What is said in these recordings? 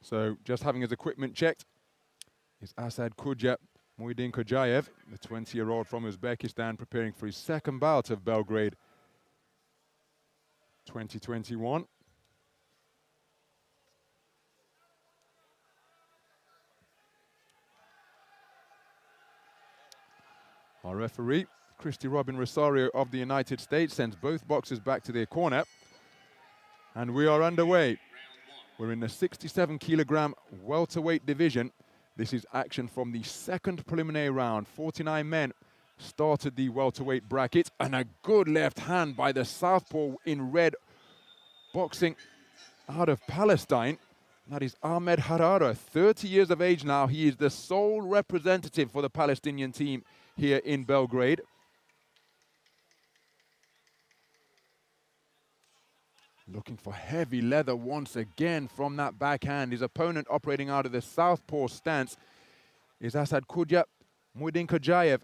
So just having his equipment checked is Asadkhuja MUYDINKHUJAEV, the 20-year-old from Uzbekistan, preparing for his second bout of Belgrade 2021. Our referee, Christy Robin Rosario of the United States, sends both boxers back to their corner. And we are underway. We're in the 67-kilogram welterweight division. This is action from the second preliminary round. 49 men started the welterweight bracket, and a good left hand by the southpaw in red, boxing out of Palestine. That is Ahmed HARARA, 30 years of age now. He is the sole representative for the Palestinian team here in Belgrade. Looking for heavy leather once again from that backhand. His opponent, operating out of the southpaw stance, is Asadkhuja MUYDINKHUJAEV,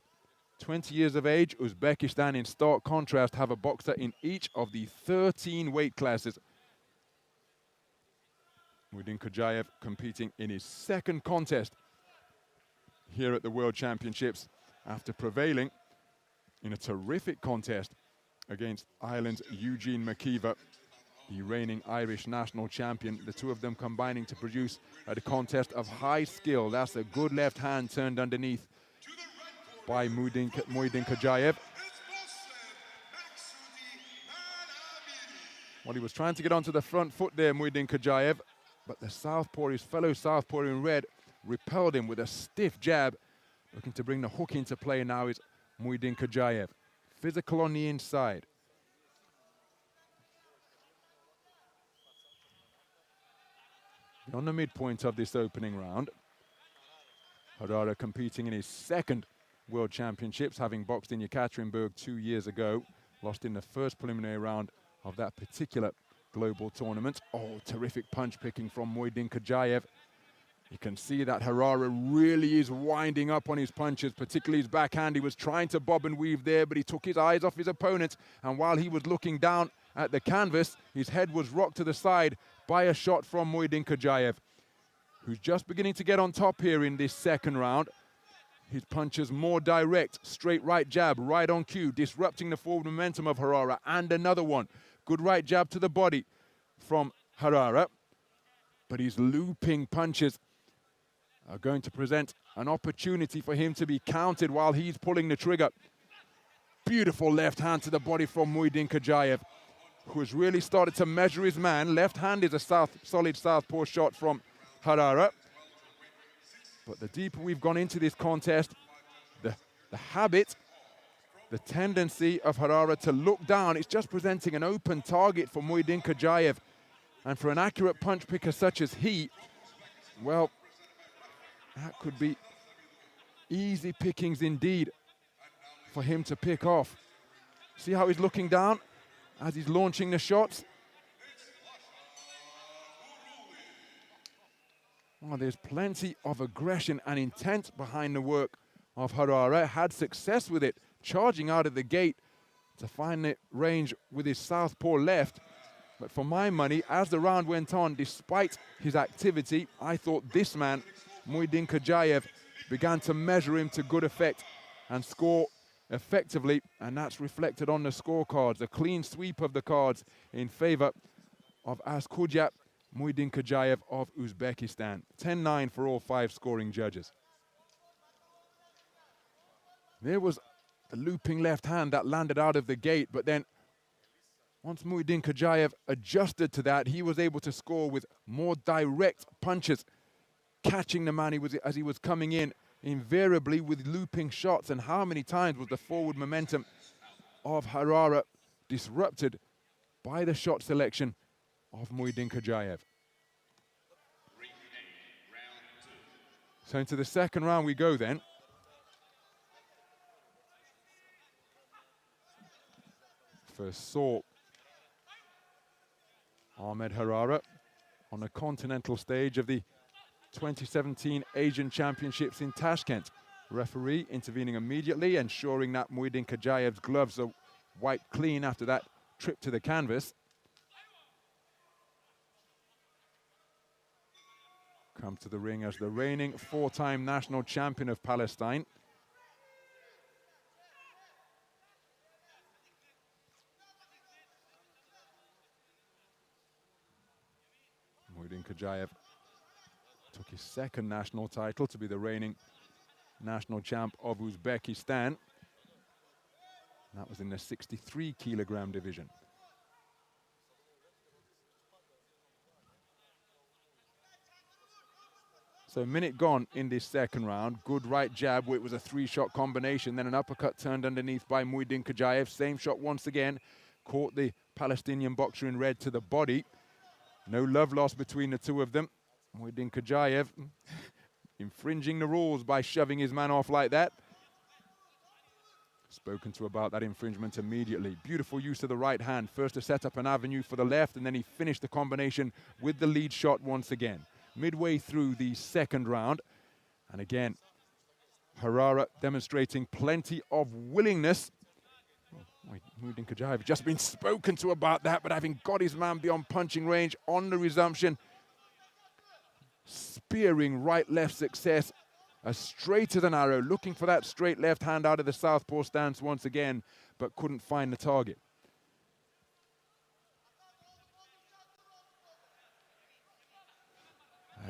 20 years of age. Uzbekistan, in stark contrast, have a boxer in each of the 13 weight classes. MUYDINKHUJAEV competing in his second contest here at the World Championships after prevailing in a terrific contest against Ireland's Eugene McKeever, the reigning Irish national champion. The two of them combining to produce a contest of high skill. That's a good left hand turned underneath by MUYDINKHUJAEV. Well, he was trying to get onto the front foot there, MUYDINKHUJAEV, but the southpaw, his fellow southpaw in red, repelled him with a stiff jab. Looking to bring the hook into play now is MUYDINKHUJAEV. Physical on the inside. On the midpoint of this opening round, HARARA competing in his second World Championships, having boxed in Yekaterinburg 2 years ago, lost in the first preliminary round of that particular global tournament. Oh, terrific punch picking from MUYDINKHUJAEV. You can see that HARARA really is winding up on his punches, particularly his backhand. He was trying to bob and weave there, but he took his eyes off his opponent, and while he was looking down at the canvas, his head was rocked to the side by a shot from MUYDINKHUJAEV, who's just beginning to get on top here in this second round. His punches more direct, straight right jab, right on cue, disrupting the forward momentum of HARARA, and another one. Good right jab to the body from HARARA, but his looping punches are going to present an opportunity for him to be counted while he's pulling the trigger. Beautiful left hand to the body from MUYDINKHUJAEV, who has really started to measure his man. Left hand is a solid southpaw shot from HARARA. But the deeper we've gone into this contest, the habit, the tendency of HARARA to look down, it's just presenting an open target for MUYDINKHUJAEV. And for an accurate punch picker such as he, well, that could be easy pickings indeed for him to pick off. See how he's looking down as he's launching the shots? Well, there's plenty of aggression and intent behind the work of HARARA. Had success with it, charging out of the gate to find the range with his southpaw left. But for my money, as the round went on, despite his activity, I thought this man, MUYDINKHUJAEV, began to measure him to good effect and score effectively, and that's reflected on the scorecards. A clean sweep of the cards in favor of Asadkhuja MUYDINKHUJAEV of Uzbekistan. 10-9 for all 5 scoring judges. There was the looping left hand that landed out of the gate, but then once MUYDINKHUJAEV adjusted to that, he was able to score with more direct punches, catching the man as he was coming in, invariably with looping shots. And how many times was the forward momentum of HARARA disrupted by the shot selection of MUYDINKHUJAEV? So into the second round we go then. First saw Ahmed HARARA on the continental stage of the 2017 Asian Championships in Tashkent. Referee intervening immediately, ensuring that MUYDINKHUJAEV's gloves are wiped clean after that trip to the canvas. Comes to the ring as the reigning 4-time national champion of Palestine. MUYDINKHUJAEV took his second national title to be the reigning national champ of Uzbekistan. That was in the 63-kilogram division. So a minute gone in this second round. Good right jab, where it was a 3-shot combination. Then an uppercut turned underneath by MUYDINKHUJAEV. Same shot once again. Caught the Palestinian boxer in red to the body. No love lost between the two of them. MUYDINKHUJAEV infringing the rules by shoving his man off like that. Spoken to about that infringement immediately. Beautiful use of the right hand. First to set up an avenue for the left, and then he finished the combination with the lead shot once again. Midway through the second round. And again, HARARA demonstrating plenty of willingness. MUYDINKHUJAEV just been spoken to about that, but having got his man beyond punching range on the resumption. Spearing right-left success, as straight as an arrow, looking for that straight left hand out of the southpaw stance once again, but couldn't find the target.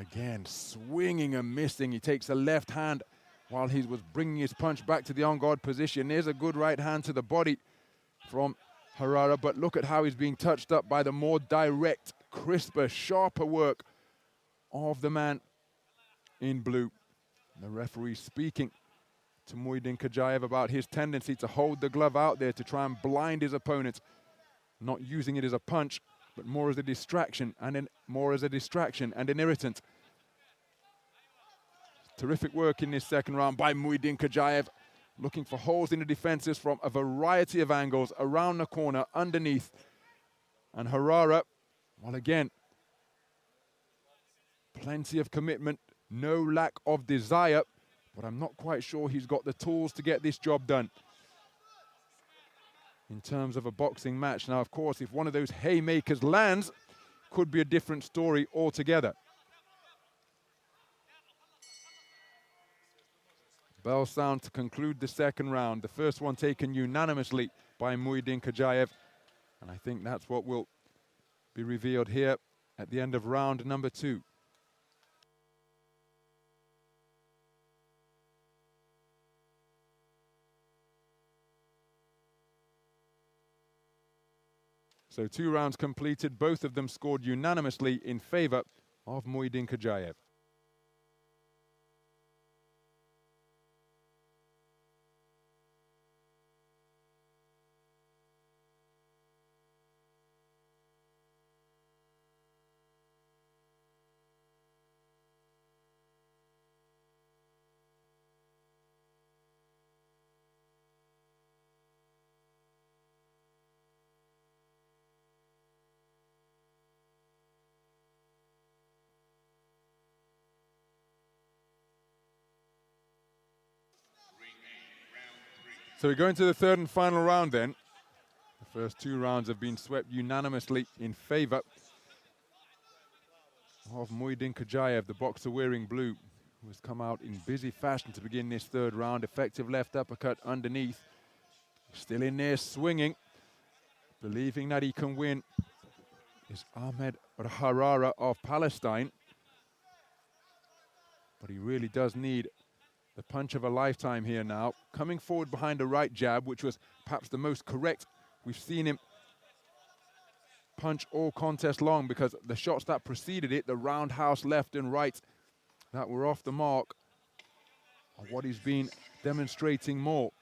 Again, swinging and missing. He takes the left hand while he was bringing his punch back to the on-guard position. There's a good right hand to the body from HARARA, but look at how he's being touched up by the more direct, crisper, sharper work of the man in blue. The referee speaking to MUYDINKHUJAEV about his tendency to hold the glove out there to try and blind his opponent, not using it as a punch, but more as a distraction and an irritant. Terrific work in this second round by MUYDINKHUJAEV, looking for holes in the defenses from a variety of angles, around the corner, underneath. And HARARA, well again, plenty of commitment, no lack of desire, but I'm not quite sure he's got the tools to get this job done. In terms of a boxing match. Now, of course, if one of those haymakers lands, could be a different story altogether. Bell sound to conclude the second round. The first one taken unanimously by MUYDINKHUJAEV. And I think that's what will be revealed here at the end of round number 2. So 2 rounds completed, both of them scored unanimously in favor of MUYDINKHUJAEV. So we go into the third and final round then. The first 2 rounds have been swept unanimously in favor of MUYDINKHUJAEV, the boxer wearing blue, who has come out in busy fashion to begin this third round. Effective left uppercut underneath. Still in there swinging, believing that he can win, is Ahmed HARARA of Palestine. But he really does need the punch of a lifetime here now. Coming forward behind a right jab, which was perhaps the most correct. We've seen him punch all contest long, because the shots that preceded it, the roundhouse left and right, that were off the mark, are what he's been demonstrating more.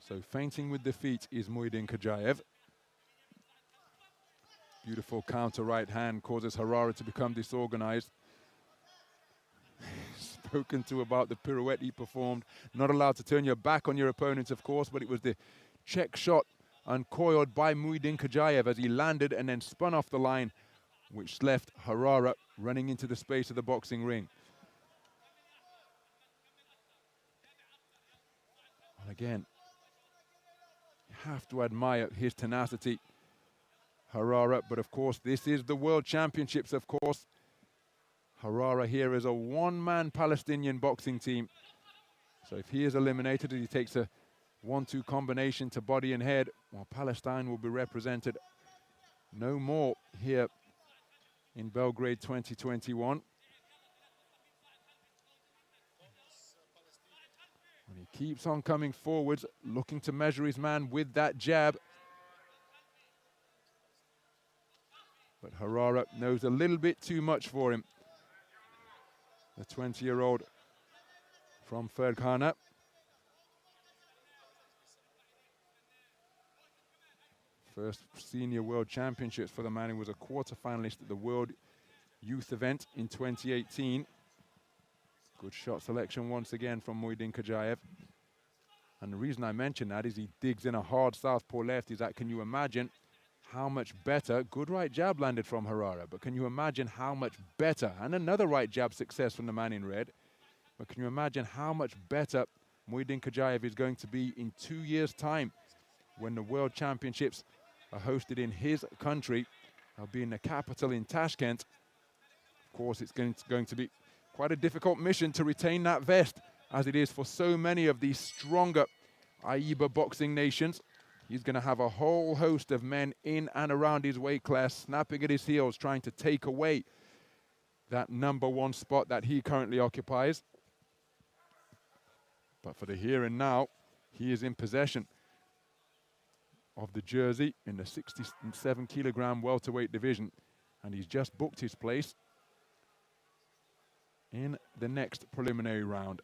So feinting with the feet is MUYDINKHUJAEV. Beautiful counter right hand causes HARARA to become disorganized. Spoken to about the pirouette he performed. Not allowed to turn your back on your opponent, of course, but it was the check shot uncoiled by MUYDINKHUJAEV as he landed and then spun off the line, which left HARARA running into the space of the boxing ring. Again, you have to admire his tenacity, Harara. But of course, this is the World Championships, of course. Harara here is a one-man Palestinian boxing team. So if he is eliminated and he takes a 1-2 combination to body and head, well, Palestine will be represented no more here in Belgrade 2021. And he keeps on coming forwards, looking to measure his man with that jab. But Harara knows a little bit too much for him. The 20-year-old from Ferghana. First senior world championships for the man who was a quarter-finalist at the World Youth event in 2018. Good shot selection once again from MUYDINKHUJAEV. And the reason I mention that is he digs in a hard southpaw left. Is that, can you imagine how much better, good right jab landed from Harara, but can you imagine how much better, and another right jab success from the man in red, but can you imagine how much better MUYDINKHUJAEV is going to be in 2 years' time when the World Championships are hosted in his country? I'll be in the capital in Tashkent. Of course, it's going to be quite a difficult mission to retain that vest, as it is for so many of these stronger AIBA boxing nations. He's going to have a whole host of men in and around his weight class, snapping at his heels, trying to take away that #1 spot that he currently occupies. But for the here and now, he is in possession of the jersey in the 67-kilogram welterweight division, and he's just booked his place in the next preliminary round.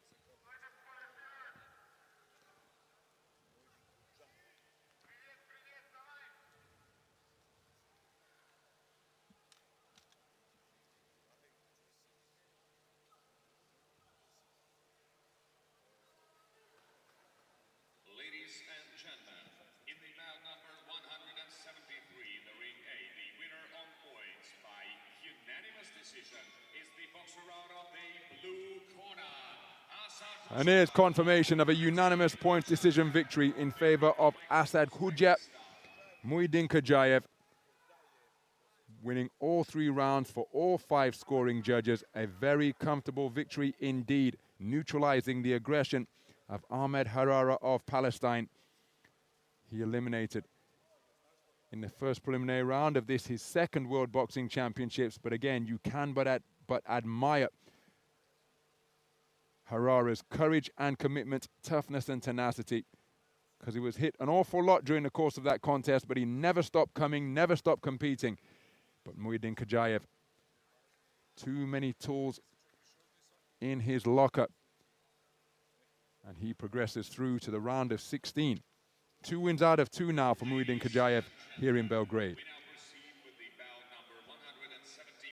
And here's confirmation of a unanimous points decision victory in favor of Asadkhuja. MUYDINKHUJAEV winning all 3 rounds for all 5 scoring judges. A very comfortable victory indeed, neutralizing the aggression of Ahmed Harara of Palestine. He eliminated in the first preliminary round of this, his 2nd World Boxing Championships. But again, you can but admire Harara's courage and commitment, toughness and tenacity, because he was hit an awful lot during the course of that contest, but he never stopped coming, never stopped competing. But MUYDINKHUJAEV, too many tools in his locker, and he progresses through to the round of 16. 2 wins out of 2 now for MUYDINKHUJAEV here in Belgrade.